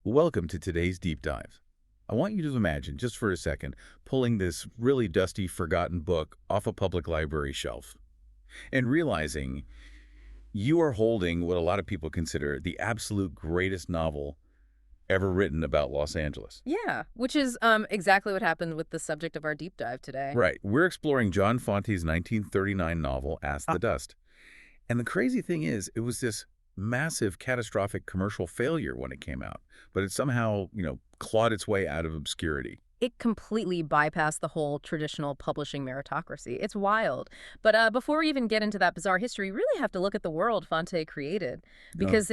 Welcome to today's deep dive. I want you to imagine, just for a second, pulling this really dusty, forgotten book off a public library shelf and realizing you are holding what a lot of people consider the absolute greatest novel ever written about Los Angeles. Yeah, which is exactly what happened with the subject of our deep dive today. Right. We're exploring John Fante's 1939 novel, Ask the Dust. And the crazy thing is, it was this massive, catastrophic commercial failure when it came out, but it somehow, clawed its way out of obscurity. It completely bypassed the whole traditional publishing meritocracy. It's wild. But before we even get into that bizarre history, we really have to look at the world Fante created Uh, because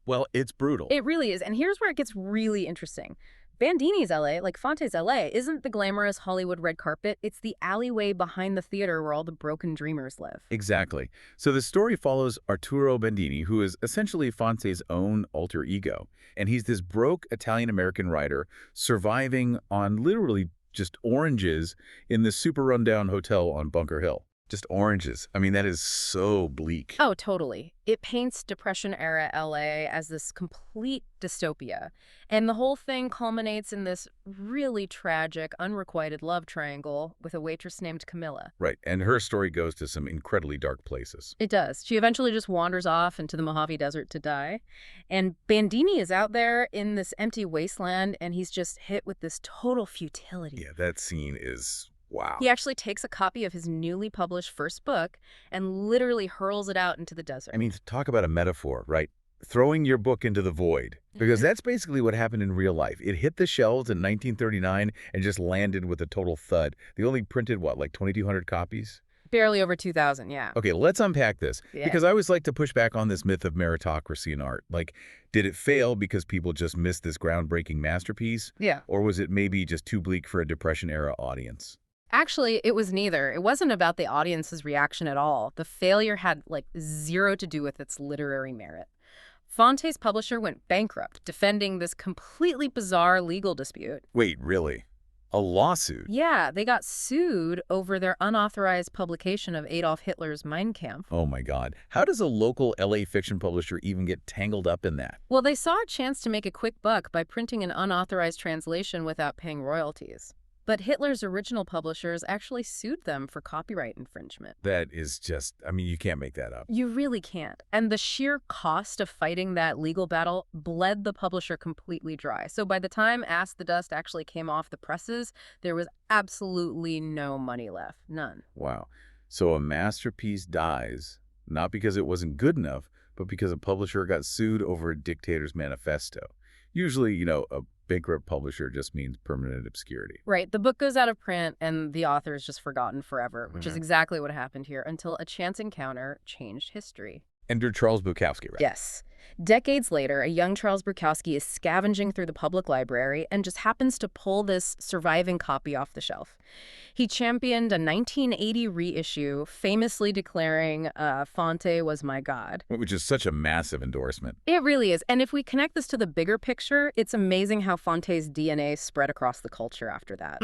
well, it's brutal. it really is. And here's where it gets really interesting. Bandini's LA, like Fante's LA, isn't the glamorous Hollywood red carpet. It's the alleyway behind the theater where all the broken dreamers live. Exactly. So the story follows Arturo Bandini, who is essentially Fante's own alter ego. And he's this broke Italian-American writer surviving on literally just oranges in this super rundown hotel on Bunker Hill. Just oranges. I mean, that is so bleak. Oh, totally. It paints Depression-era LA as this complete dystopia. And the whole thing culminates in this really tragic, unrequited love triangle with a waitress named Camilla. Right. And her story goes to some incredibly dark places. It does. She eventually just wanders off into the Mojave Desert to die. And Bandini is out there in this empty wasteland, and he's just hit with this total futility. Yeah, that scene is wow. He actually takes a copy of his newly published first book and literally hurls it out into the desert. I mean, talk about a metaphor, right? Throwing your book into the void. Because that's basically what happened in real life. It hit the shelves in 1939 and just landed with a total thud. They only printed, what, like 2,200 copies? Barely over 2,000, yeah. Okay, let's unpack this. Yeah. Because I always like to push back on this myth of meritocracy in art. Like, did it fail because people just missed this groundbreaking masterpiece? Yeah. Or was it maybe just too bleak for a Depression-era audience? Actually, it was neither. It wasn't about the audience's reaction at all. The failure had, zero to do with its literary merit. Fante's publisher went bankrupt, defending this completely bizarre legal dispute. Wait, really? A lawsuit? Yeah, they got sued over their unauthorized publication of Adolf Hitler's Mein Kampf. Oh my God. How does a local LA fiction publisher even get tangled up in that? Well, they saw a chance to make a quick buck by printing an unauthorized translation without paying royalties. But Hitler's original publishers actually sued them for copyright infringement. That is just, I mean, you can't make that up. You really can't. And the sheer cost of fighting that legal battle bled the publisher completely dry. So by the time Ask the Dust actually came off the presses, there was absolutely no money left. None. Wow. So a masterpiece dies, not because it wasn't good enough, but because a publisher got sued over a dictator's manifesto. Usually, a bankrupt publisher just means permanent obscurity. Right. The book goes out of print and the author is just forgotten forever, which is exactly what happened here until a chance encounter changed history. Enter Charles Bukowski, right? Yes. Decades later, a young Charles Bukowski is scavenging through the public library and just happens to pull this surviving copy off the shelf. He championed a 1980 reissue, famously declaring, Fante was my god. Which is such a massive endorsement. It really is. And if we connect this to the bigger picture, it's amazing how Fante's DNA spread across the culture after that.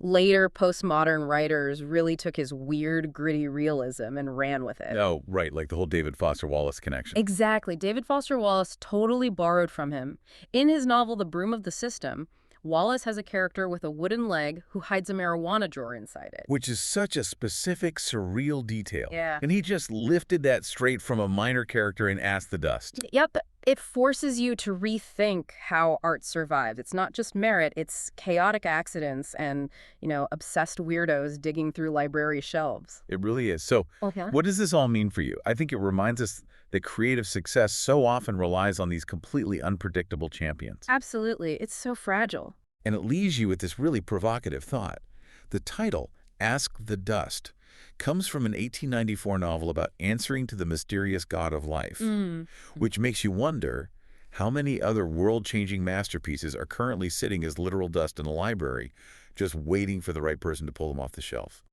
Later postmodern writers really took his weird, gritty realism and ran with it. Oh, right, like the whole David Foster Wallace connection. Exactly. David Foster Wallace totally borrowed from him. In his novel, The Broom of the System, Wallace has a character with a wooden leg who hides a marijuana drawer inside it. Which is such a specific, surreal detail. Yeah. And he just lifted that straight from a minor character in Ask the Dust. Yep. It forces you to rethink how art survives. It's not just merit, it's chaotic accidents and, obsessed weirdos digging through library shelves. It really is. So Okay. what does this all mean for you? I think it reminds us that creative success so often relies on these completely unpredictable champions. Absolutely. It's so fragile. And it leaves you with this really provocative thought. The title, Ask the Dust, comes from an 1894 novel about answering to the mysterious god of life, which makes you wonder how many other world-changing masterpieces are currently sitting as literal dust in a library, just waiting for the right person to pull them off the shelf.